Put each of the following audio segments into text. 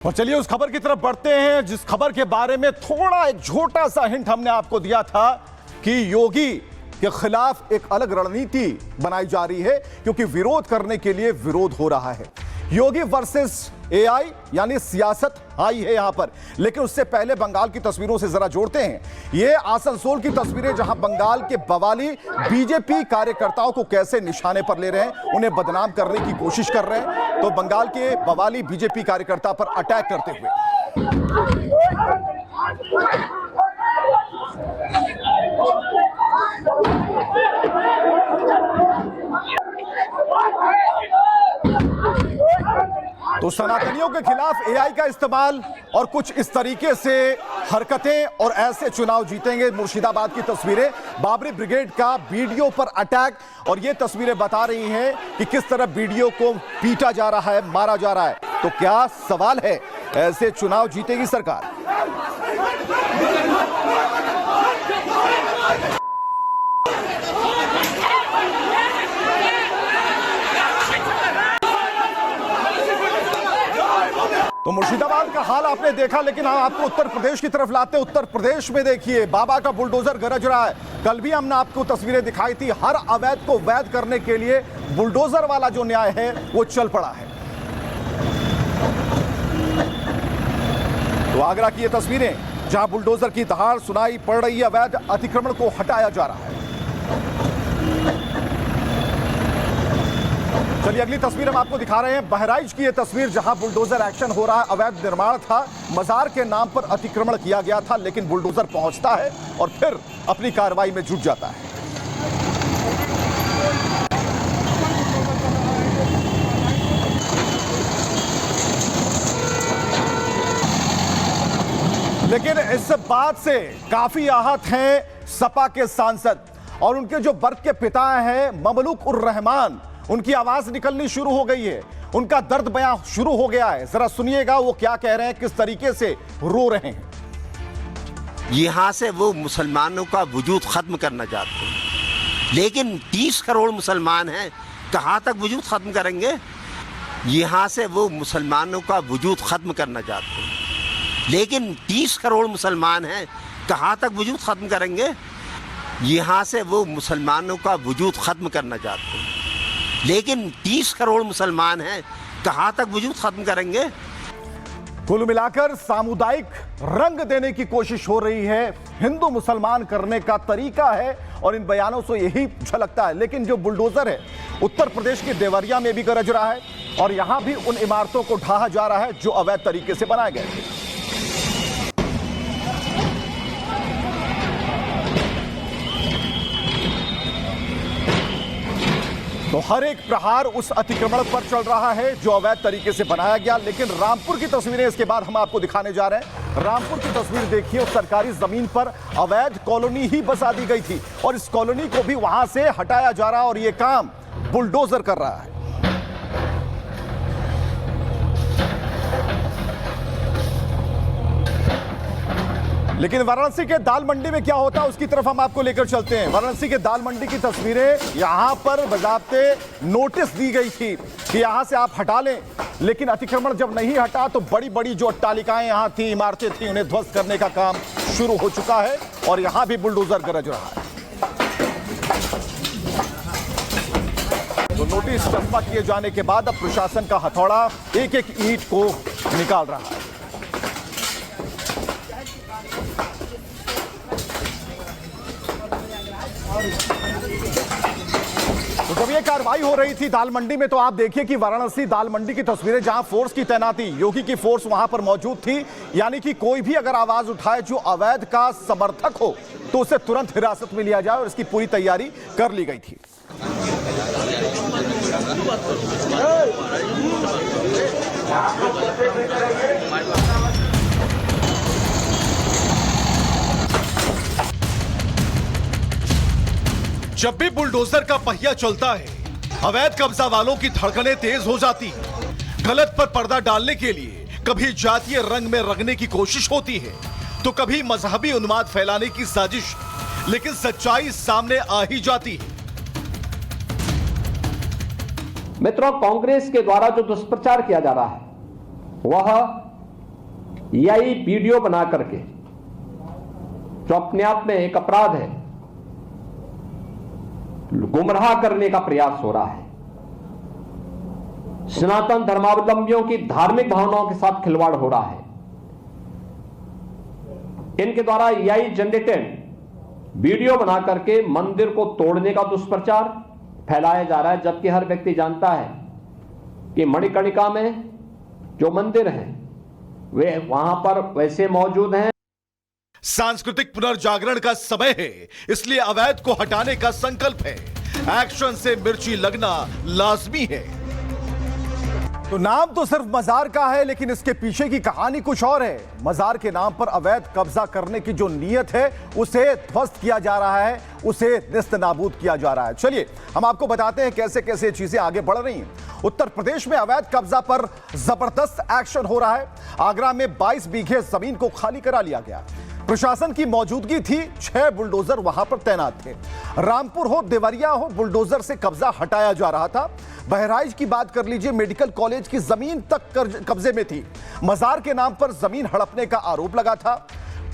और चलिए उस खबर की तरफ बढ़ते हैं जिस खबर के बारे में थोड़ा एक छोटा सा हिंट हमने आपको दिया था कि योगी के खिलाफ एक अलग रणनीति बनाई जा रही है क्योंकि विरोध करने के लिए विरोध हो रहा है। योगी वर्सेस एआई यानी सियासत आई है यहां पर, लेकिन उससे पहले बंगाल की तस्वीरों से जरा जोड़ते हैं। ये आसनसोल की तस्वीरें जहां बंगाल के बवाली बीजेपी कार्यकर्ताओं को कैसे निशाने पर ले रहे हैं, उन्हें बदनाम करने की कोशिश कर रहे हैं। तो बंगाल के बवाली बीजेपी कार्यकर्ता पर अटैक करते हुए तो सनातनियों के खिलाफ एआई का इस्तेमाल और कुछ इस तरीके से हरकतें और ऐसे चुनाव जीतेंगे। मुर्शिदाबाद की तस्वीरें, बाबरी ब्रिगेड का बीडीओ पर अटैक, और ये तस्वीरें बता रही हैं कि किस तरह बीडीओ को पीटा जा रहा है, मारा जा रहा है। तो क्या सवाल है, ऐसे चुनाव जीतेगी सरकार? तो मुर्शिदाबाद का हाल आपने देखा, लेकिन हम आपको उत्तर प्रदेश की तरफ लाते हैं। उत्तर प्रदेश में देखिए बाबा का बुलडोजर गरज रहा है। कल भी हमने आपको तस्वीरें दिखाई थी, हर अवैध को वैध करने के लिए बुलडोजर वाला जो न्याय है वो चल पड़ा है। तो आगरा की ये तस्वीरें जहां बुलडोजर की दहाड़ सुनाई पड़ रही है, अवैध अतिक्रमण को हटाया जा रहा है। चलिए अगली तस्वीर हम आपको दिखा रहे हैं, बहराइच की यह तस्वीर जहां बुलडोजर एक्शन हो रहा है। अवैध निर्माण था, मजार के नाम पर अतिक्रमण किया गया था, लेकिन बुलडोजर पहुंचता है और फिर अपनी कार्रवाई में जुट जाता है। लेकिन इस बात से काफी आहत हैं सपा के सांसद और उनके जो वर्ग के पिता हैं ममलूक उर रहमान। उनकी आवाज निकलनी शुरू हो गई है, उनका दर्द बयां शुरू हो गया है। जरा सुनिएगा वो क्या कह रहे हैं, किस तरीके से रो रहे हैं। यहां से वो मुसलमानों का वजूद खत्म करना चाहते हैं, लेकिन 30 करोड़ मुसलमान हैं, कहां तक वजूद खत्म करेंगे? यहां से वो मुसलमानों का वजूद खत्म करना चाहते हैं, लेकिन 30 करोड़ मुसलमान हैं, कहां तक वजूद खत्म करेंगे? यहां से वो मुसलमानों का वजूद खत्म करना चाहते हैं, लेकिन 30 करोड़ मुसलमान हैं, कहां तक वजूद खत्म करेंगे? कुल मिलाकर सामुदायिक रंग देने की कोशिश हो रही है, हिंदू मुसलमान करने का तरीका है और इन बयानों से यही झलकता है। लेकिन जो बुलडोजर है उत्तर प्रदेश के देवरिया में भी गरज रहा है और यहां भी उन इमारतों को ढहा जा रहा है जो अवैध तरीके से बनाए गए थे। तो हर एक प्रहार उस अतिक्रमण पर चल रहा है जो अवैध तरीके से बनाया गया। लेकिन रामपुर की तस्वीरें इसके बाद हम आपको दिखाने जा रहे हैं। रामपुर की तस्वीर देखिए, उस सरकारी जमीन पर अवैध कॉलोनी ही बसा दी गई थी और इस कॉलोनी को भी वहां से हटाया जा रहा है और यह काम बुलडोजर कर रहा है। लेकिन वाराणसी के दाल मंडी में क्या होता है उसकी तरफ हम आपको लेकर चलते हैं। वाराणसी के दाल मंडी की तस्वीरें, यहां पर बजाते नोटिस दी गई थी कि यहां से आप हटा लें, लेकिन अतिक्रमण जब नहीं हटा तो बड़ी बड़ी जो अट्टालिकाएं यहां थी, इमारतें थी, उन्हें ध्वस्त करने का काम शुरू हो चुका है और यहां भी बुलडोजर गरज रहा है। तो नोटिस चस्पा किए जाने के बाद अब प्रशासन का हथौड़ा एक एक ईंट को निकाल रहा है। तो जब ये कार्रवाई हो रही थी दाल मंडी में, तो आप देखिए कि वाराणसी दाल मंडी की तस्वीरें जहां फोर्स की तैनाती, योगी की फोर्स वहां पर मौजूद थी, यानी कि कोई भी अगर आवाज उठाए जो अवैध का समर्थक हो तो उसे तुरंत हिरासत में लिया जाए और इसकी पूरी तैयारी कर ली गई थी। जब भी बुलडोजर का पहिया चलता है, अवैध कब्जा वालों की धड़कनें तेज हो जाती हैं। गलत पर पर्दा डालने के लिए कभी जातीय रंग में रंगने की कोशिश होती है तो कभी मजहबी उन्माद फैलाने की साजिश, लेकिन सच्चाई सामने आ ही जाती है। मित्रों, कांग्रेस के द्वारा जो दुष्प्रचार किया जा रहा है वह यही वीडियो बना करके, जो अपने आप में एक अपराध है, गुमराह करने का प्रयास हो रहा है। सनातन धर्मावलंबियों की धार्मिक भावनाओं के साथ खिलवाड़ हो रहा है। इनके द्वारा एआई जनरेटेड वीडियो बना करके मंदिर को तोड़ने का दुष्प्रचार फैलाया जा रहा है, जबकि हर व्यक्ति जानता है कि मणिकर्णिका में जो मंदिर है वे वहां पर वैसे मौजूद हैं। सांस्कृतिक पुनर्जागरण का समय है, इसलिए अवैध को हटाने का संकल्प है। एक्शन से मिर्ची लगना लाजमी है। तो नाम तो सिर्फ मजार का है, लेकिन इसके पीछे की कहानी कुछ और है। मजार के नाम पर अवैध कब्जा करने की जो नीयत है उसे ध्वस्त किया जा रहा है, उसे निस्त नाबूद किया जा रहा है। चलिए हम आपको बताते हैं कैसे कैसे चीजें आगे बढ़ रही हैं। उत्तर प्रदेश में अवैध कब्जा पर जबरदस्त एक्शन हो रहा है। आगरा में 22 बीघे जमीन को खाली करा लिया गया। प्रशासन की मौजूदगी थी, 6 बुलडोजर वहां पर तैनात थे। रामपुर हो, देवरिया हो, बुलडोजर से कब्जा हटाया जा रहा था। बहराइच की बात कर लीजिए, मेडिकल कॉलेज की जमीन तक कब्जे में थी। मजार के नाम पर जमीन हड़पने का आरोप लगा था।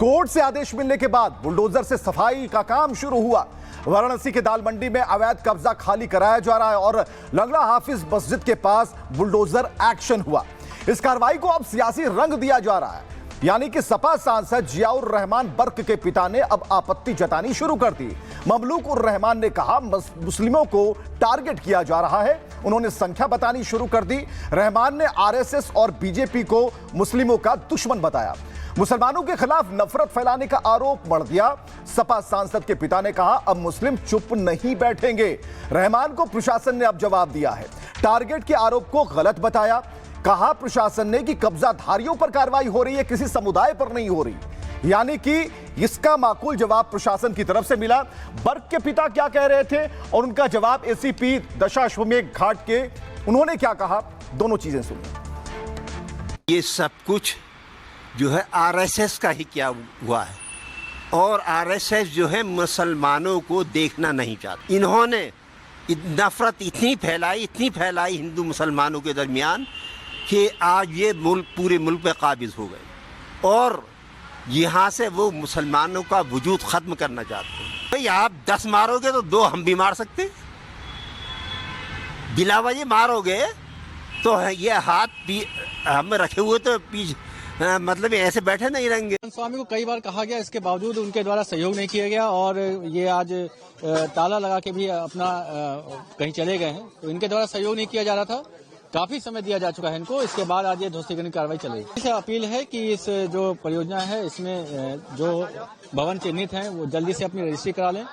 कोर्ट से आदेश मिलने के बाद बुलडोजर से सफाई का काम शुरू हुआ। वाराणसी के दाल मंडी में अवैध कब्जा खाली कराया जा रहा है और लंगड़ा हाफिज मस्जिद के पास बुलडोजर एक्शन हुआ। इस कार्रवाई को अब सियासी रंग दिया जा रहा है, यानी कि सपा सांसद जियाउर रहमान बर्क के पिता ने अब आपत्ति जतानी शुरू कर दी। ममलूक उर रहमान ने कहा मुस्लिमों को टारगेट किया जा रहा है। उन्होंने संख्या बतानी शुरू कर दी। रहमान ने आरएसएस और बीजेपी को मुस्लिमों का दुश्मन बताया। मुसलमानों के खिलाफ नफरत फैलाने का आरोप मढ़ दिया। सपा सांसद के पिता ने कहा अब मुस्लिम चुप नहीं बैठेंगे। रहमान को प्रशासन ने अब जवाब दिया है। टारगेट के आरोप को गलत बताया। कहा प्रशासन ने कि कब्जाधारियों पर कार्रवाई हो रही है, किसी समुदाय पर नहीं हो रही। यानी कि इसका माकूल जवाब प्रशासन की तरफ से मिला। बर्क के पिता क्या कह रहे थे और उनका जवाब एसीपी दशाश्वमेध घाट के उन्होंने क्या कहा, दोनों चीजें सुनिए। ये सब कुछ जो है आरएसएस का ही किया हुआ है और आरएसएस जो है मुसलमानों को देखना नहीं चाहती। इन्होंने नफरत इतनी फैलाई हिंदू मुसलमानों के दरमियान कि आज ये मुल्क पूरे मुल्क पे काबिज हो गए और यहाँ से वो मुसलमानों का वजूद ख़त्म करना चाहते हैं। भाई आप 10 मारोगे तो 2 हम भी मार सकते, बिलावजी मारोगे तो ये हाथ हम रखे हुए तो मतलब ऐसे बैठे नहीं रहेंगे। स्वामी को कई बार कहा गया, इसके बावजूद उनके द्वारा सहयोग नहीं किया गया और ये आज ताला लगा के भी अपना कहीं चले गए हैं। तो इनके द्वारा सहयोग नहीं किया जा रहा था, काफी समय दिया जा चुका है इनको। इसके बाद आज ये ध्वस्तीकरण की कार्रवाई चलेगी। इससे अपील है कि इस जो परियोजना है इसमें जो भवन चिन्हित हैं वो जल्दी से अपनी रजिस्ट्री करा लें।